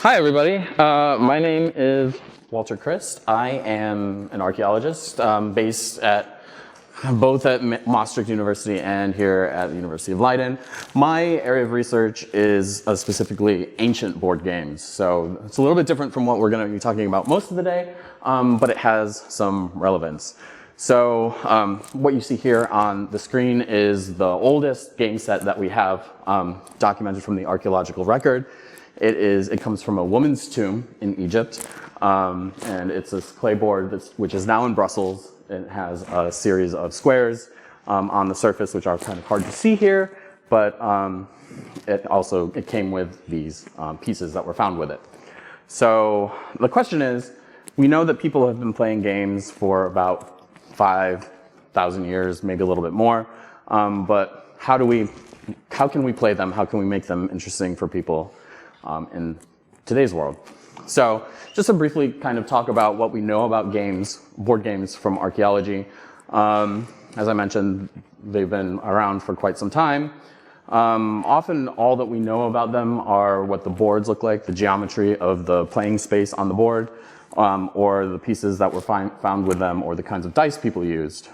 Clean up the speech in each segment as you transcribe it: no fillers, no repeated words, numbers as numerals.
Hi, everybody. My name is Walter Crist. I am an archaeologist based at both at Maastricht University and here at the University of Leiden. My area of research is specifically ancient board games. So it's a little bit different from what we're going to be talking about most of the day, but it has some relevance. So what you see here on the screen is the oldest game set that we have documented from the archaeological record. It comes from a woman's tomb in Egypt, and it's this clay board which is now in Brussels. It has a series of squares on the surface, which are kind of hard to see here, but it came with these pieces that were found with it. So the question is, we know that people have been playing games for about 5,000 years, maybe a little bit more, but how can we play them? How can we make them interesting for people in today's world? So just to briefly kind of talk about what we know about games, board games from archaeology. As I mentioned, they've been around for quite some time. Often all that we know about them are what the boards look like, the geometry of the playing space on the board, or the pieces that were found with them, or the kinds of dice people used.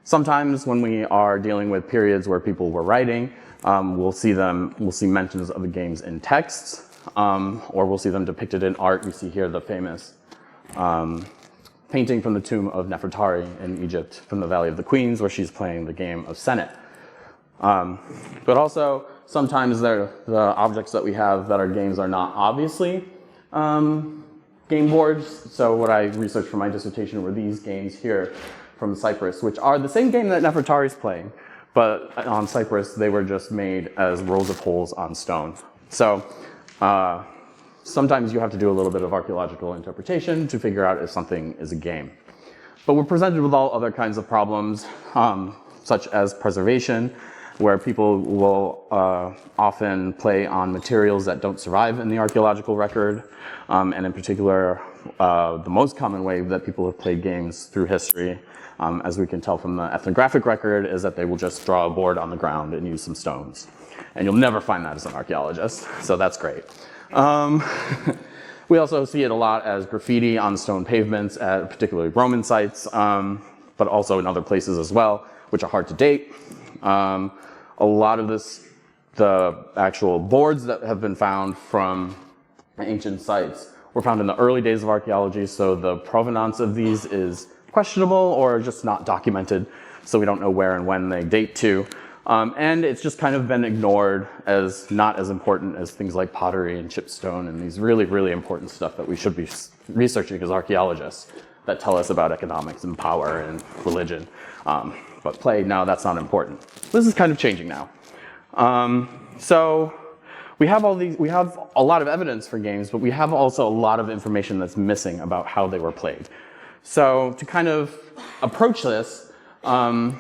Sometimes when we are dealing with periods where people were writing, we'll see mentions of the games in texts, or we'll see them depicted in art. You see here the famous painting from the tomb of Nefertari in Egypt from the Valley of the Queens, where she's playing the game of Senet. But also, sometimes the objects that we have that are games are not obviously game boards. So what I researched for my dissertation were these games here from Cyprus, which are the same game that Nefertari's playing, but on Cyprus they were just made as rows of holes on stone. So sometimes you have to do a little bit of archaeological interpretation to figure out if something is a game. But we're presented with all other kinds of problems, such as preservation, where people will often play on materials that don't survive in the archaeological record. And in particular, the most common way that people have played games through history, as we can tell from the ethnographic record, is that they will just draw a board on the ground and use some stones. And you'll never find that as an archaeologist, so that's great. We also see it a lot as graffiti on stone pavements at particularly Roman sites, but also in other places as well, which are hard to date. A lot of the actual boards that have been found from ancient sites were found in the early days of archaeology, so the provenance of these is questionable or just not documented, so we don't know where and when they date to. And it's just kind of been ignored as not as important as things like pottery and chipstone and these really, really important stuff that we should be researching as archaeologists that tell us about economics and power and religion. But play, no, that's not important. This is kind of changing now. So we have a lot of evidence for games, but we have also a lot of information that's missing about how they were played. So to kind of approach this, I'm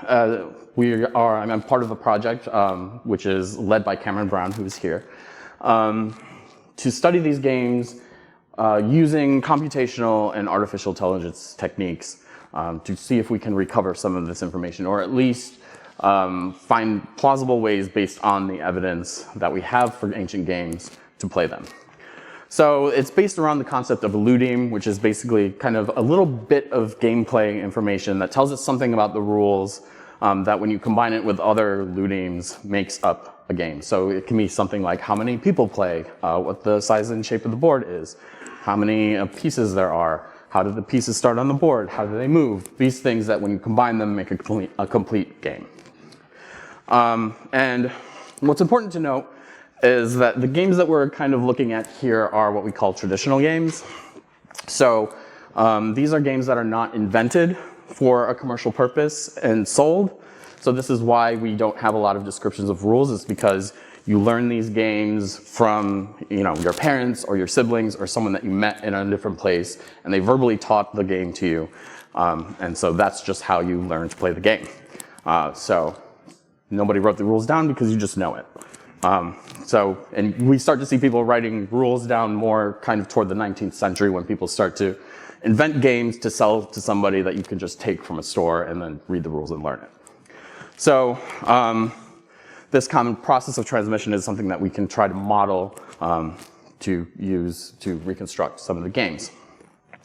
part of a project which is led by Browne, who is here, to study these games using computational and artificial intelligence techniques to see if we can recover some of this information, or at least find plausible ways based on the evidence that we have for ancient games to play them. So it's based around the concept of a ludeme, which is basically kind of a little bit of gameplay information that tells us something about the rules that when you combine it with other ludemes makes up a game. So it can be something like how many people play, what the size and shape of the board is, how many pieces there are, how do the pieces start on the board, how do they move, these things that when you combine them make a complete game. And what's important to note is that the games that we're kind of looking at here are what we call traditional games. So these are games that are not invented for a commercial purpose and sold. So this is why we don't have a lot of descriptions of rules. It's because you learn these games from your parents or your siblings or someone that you met in a different place, and they verbally taught the game to you. And so that's just how you learn to play the game. So nobody wrote the rules down because you just know it. And we start to see people writing rules down more kind of toward the 19th century, when people start to invent games to sell to somebody that you can just take from a store and then read the rules and learn it. So this common process of transmission is something that we can try to model to use to reconstruct some of the games.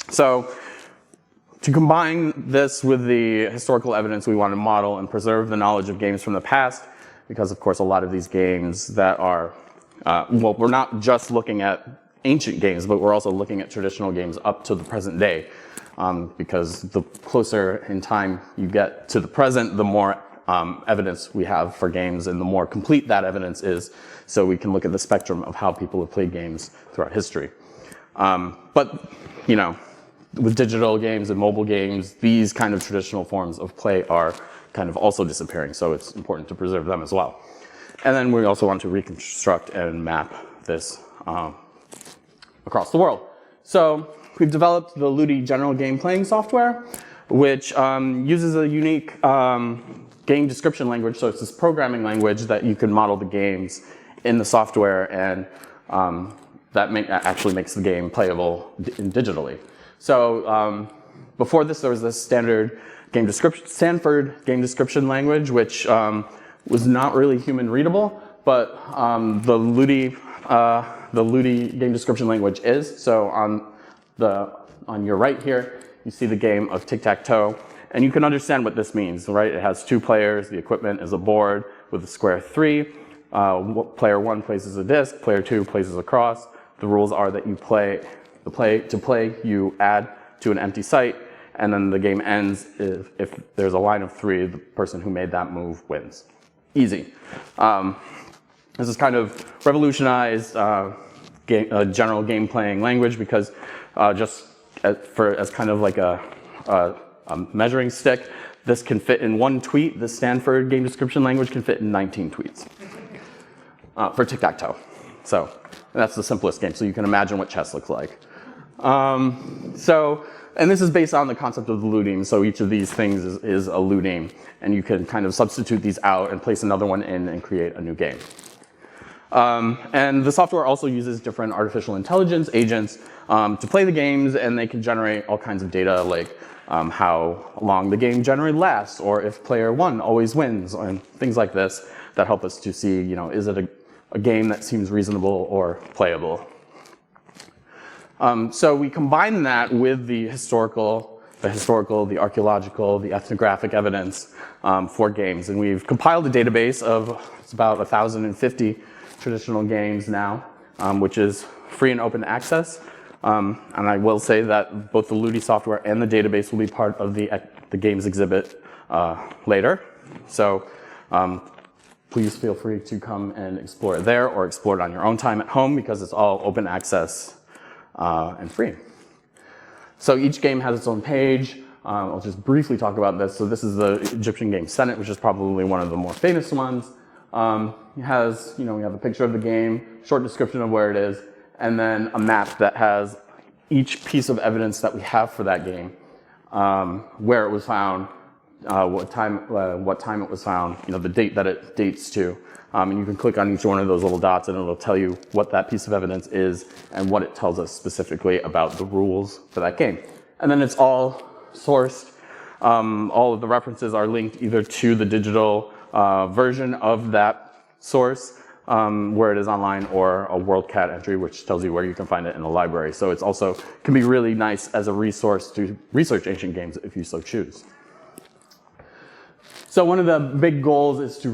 So to combine this with the historical evidence, we want to model and preserve the knowledge of games from the past, because of course a lot of these games that are, well, we're not just looking at ancient games, but we're also looking at traditional games up to the present day, because the closer in time you get to the present, the more evidence we have for games and the more complete that evidence is, so we can look at the spectrum of how people have played games throughout history. But, you know, with digital games and mobile games, these kind of traditional forms of play are kind of also disappearing, so it's important to preserve them as well. And then we also want to reconstruct and map this across the world. So we've developed the Ludi general game playing software, which uses a unique game description language. So it's this programming language that you can model the games in the software, and that actually makes the game playable digitally. So before this, there was this standard game description, Stanford game description language, which was not really human readable, but the Ludi game description language is. So on your right here, you see the game of tic-tac-toe, and you can understand what this means, right? It has 2 players. The equipment is a board with a square 3. Player 1 places a disc. Player 2 places a cross. The rules are that you to play, you add to an empty site, and then the game ends if there's a line of 3, the person who made that move wins. Easy. This is kind of revolutionized general game playing language, because just as kind of like a measuring stick, this can fit in 1 tweet. The Stanford game description language can fit in 19 tweets for tic-tac-toe. So that's the simplest game, so you can imagine what chess looks like. And this is based on the concept of the ludeme, so each of these things is a ludeme, and you can kind of substitute these out and place another one in and create a new game. And the software also uses different artificial intelligence agents to play the games, and they can generate all kinds of data, like how long the game generally lasts, or if player 1 always wins, and things like this that help us to see, you know, is it a game that seems reasonable or playable. So we combine that with the historical, the archaeological, the ethnographic evidence for games. And we've compiled a database of, it's about 1,050 traditional games now, which is free and open access. And I will say that both the Ludi software and the database will be part of the games exhibit later. So please feel free to come and explore it there, or explore it on your own time at home, because it's all open access and free. So each game has its own page. I'll just briefly talk about this. So this is the Egyptian game Senate, which is probably one of the more famous ones. It has, you know, we have a picture of the game, short description of where it is, and then a map that has each piece of evidence that we have for that game, where it was found, what time it was found, you know, the date that it dates to. And you can click on each one of those little dots, and it'll tell you what that piece of evidence is and what it tells us specifically about the rules for that game. And then it's all sourced. All of the references are linked either to the digital version of that source, where it is online, or a WorldCat entry, which tells you where you can find it in the library. So it's also can be really nice as a resource to research ancient games if you so choose. So one of the big goals is to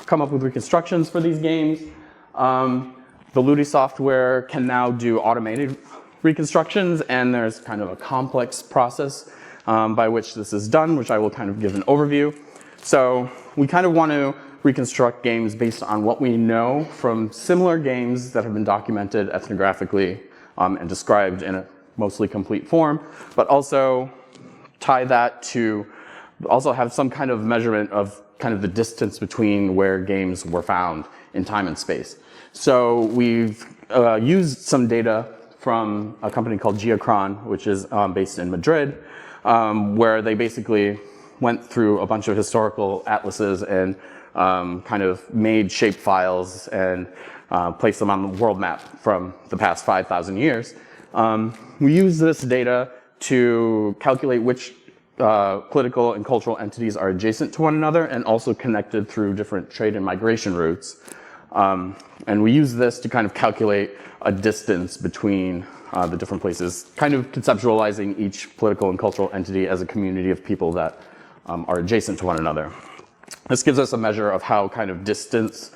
come up with reconstructions for these games. The Ludi software can now do automated reconstructions, and there's kind of a complex process by which this is done, which I will kind of give an overview. So we kind of want to reconstruct games based on what we know from similar games that have been documented ethnographically and described in a mostly complete form, but also tie that to also have some kind of measurement of kind of the distance between where games were found in time and space. So we've used some data from a company called Geocron, which is based in Madrid, where they basically went through a bunch of historical atlases and kind of made shape files and placed them on the world map from the past 5,000 years. We use this data to calculate which political and cultural entities are adjacent to one another and also connected through different trade and migration routes. And we use this to kind of calculate a distance between the different places, kind of conceptualizing each political and cultural entity as a community of people that are adjacent to one another. This gives us a measure of how kind of distance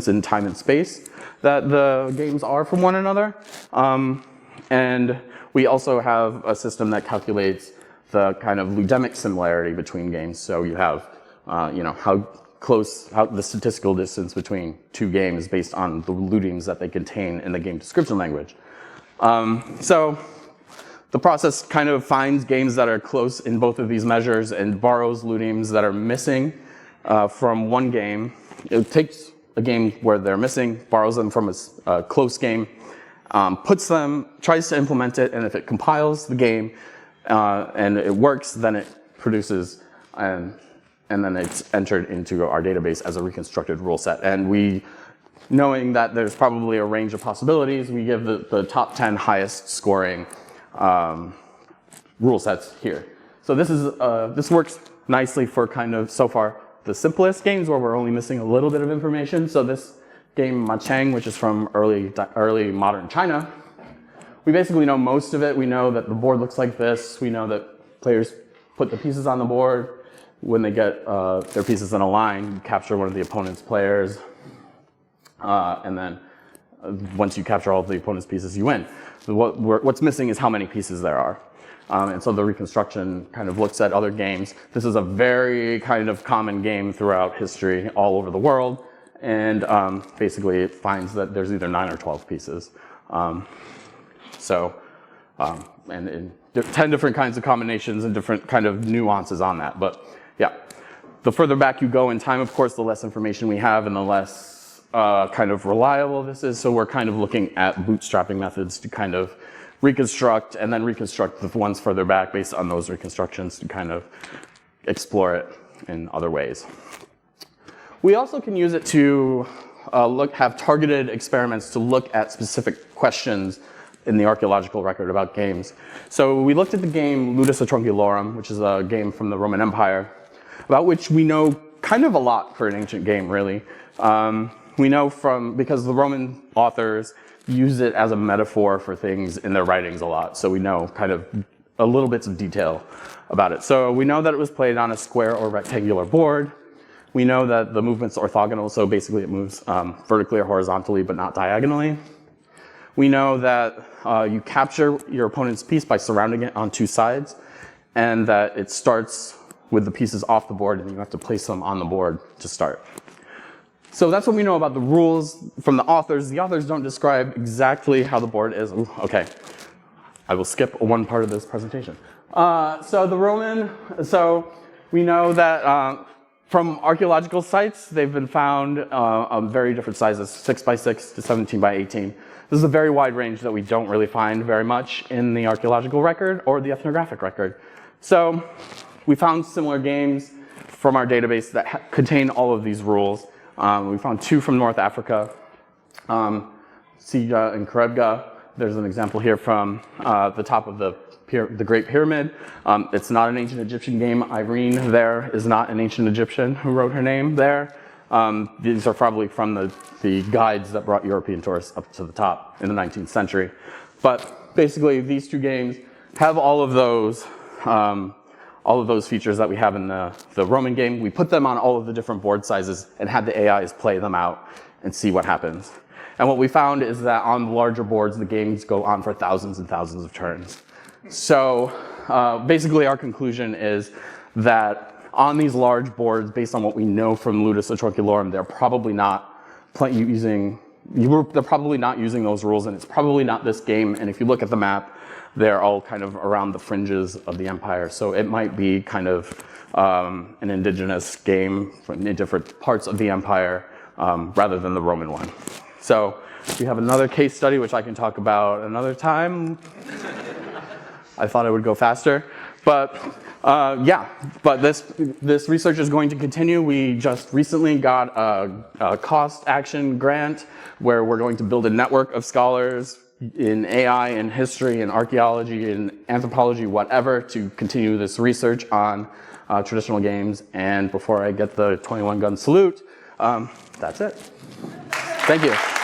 in time and space that the games are from one another. And we also have a system that calculates the kind of ludemic similarity between games. So you have, how the statistical distance between two games based on the ludemes that they contain in the game description language. So the process kind of finds games that are close in both of these measures and borrows ludemes that are missing from one game. It takes a game where they're missing, borrows them from a close game, tries to implement it, and if it compiles the game and it works, then it produces, and then it's entered into our database as a reconstructed rule set. And knowing that there's probably a range of possibilities, we give the top 10 highest scoring rule sets here. So this works nicely for kind of, so far, the simplest games where we're only missing a little bit of information. So this game, Machang, which is from early modern China, we basically know most of it. We know that the board looks like this. We know that players put the pieces on the board. When they get their pieces in a line, you capture one of the opponent's players. And then once you capture all of the opponent's pieces, you win. So what's missing is how many pieces there are. And so the reconstruction kind of looks at other games. This is a very kind of common game throughout history all over the world. And basically it finds that there's either 9 or 12 pieces. And in 10 different kinds of combinations and different kind of nuances on that. But yeah, the further back you go in time, of course, the less information we have and the less kind of reliable this is. So we're kind of looking at bootstrapping methods to kind of reconstruct and then reconstruct the ones further back based on those reconstructions to kind of explore it in other ways. We also can use it to have targeted experiments to look at specific questions in the archaeological record about games. So we looked at the game Ludus Atrunculorum, which is a game from the Roman Empire, about which we know kind of a lot for an ancient game, really. We know because the Roman authors use it as a metaphor for things in their writings a lot. So we know kind of a little bits of detail about it. So we know that it was played on a square or rectangular board. We know that the movement's orthogonal, so basically it moves vertically or horizontally, but not diagonally. We know that you capture your opponent's piece by surrounding it on two sides, and that it starts with the pieces off the board, and you have to place them on the board to start. So that's what we know about the rules from the authors. The authors don't describe exactly how the board is. Ooh, okay, I will skip one part of this presentation. So we know that from archaeological sites, they've been found of very different sizes, 6 by 6 to 17 by 18. This is a very wide range that we don't really find very much in the archaeological record or the ethnographic record. So we found similar games from our database that contain all of these rules. We found 2 from North Africa, Siga and Karebga. There's an example here from the top of the Great Pyramid. It's not an ancient Egyptian game. Irene there is not an ancient Egyptian who wrote her name there. These are probably from the guides that brought European tourists up to the top in the 19th century. But basically, these 2 games have all of those features that we have in the Roman game. We put them on all of the different board sizes and had the AIs play them out and see what happens. And what we found is that on the larger boards, the games go on for thousands and thousands of turns. So basically our conclusion is that on these large boards, based on what we know from Ludus Atrunculorum, they're probably not using those rules, and it's probably not this game. And if you look at the map, they're all kind of around the fringes of the empire. So it might be kind of an indigenous game in different parts of the empire rather than the Roman one. So we have another case study, which I can talk about another time. I thought I would go faster. But this research is going to continue. We just recently got a cost action grant where we're going to build a network of scholars in AI and history and archaeology and anthropology, whatever, to continue this research on traditional games. And before I get the 21 gun salute, that's it. Thank you.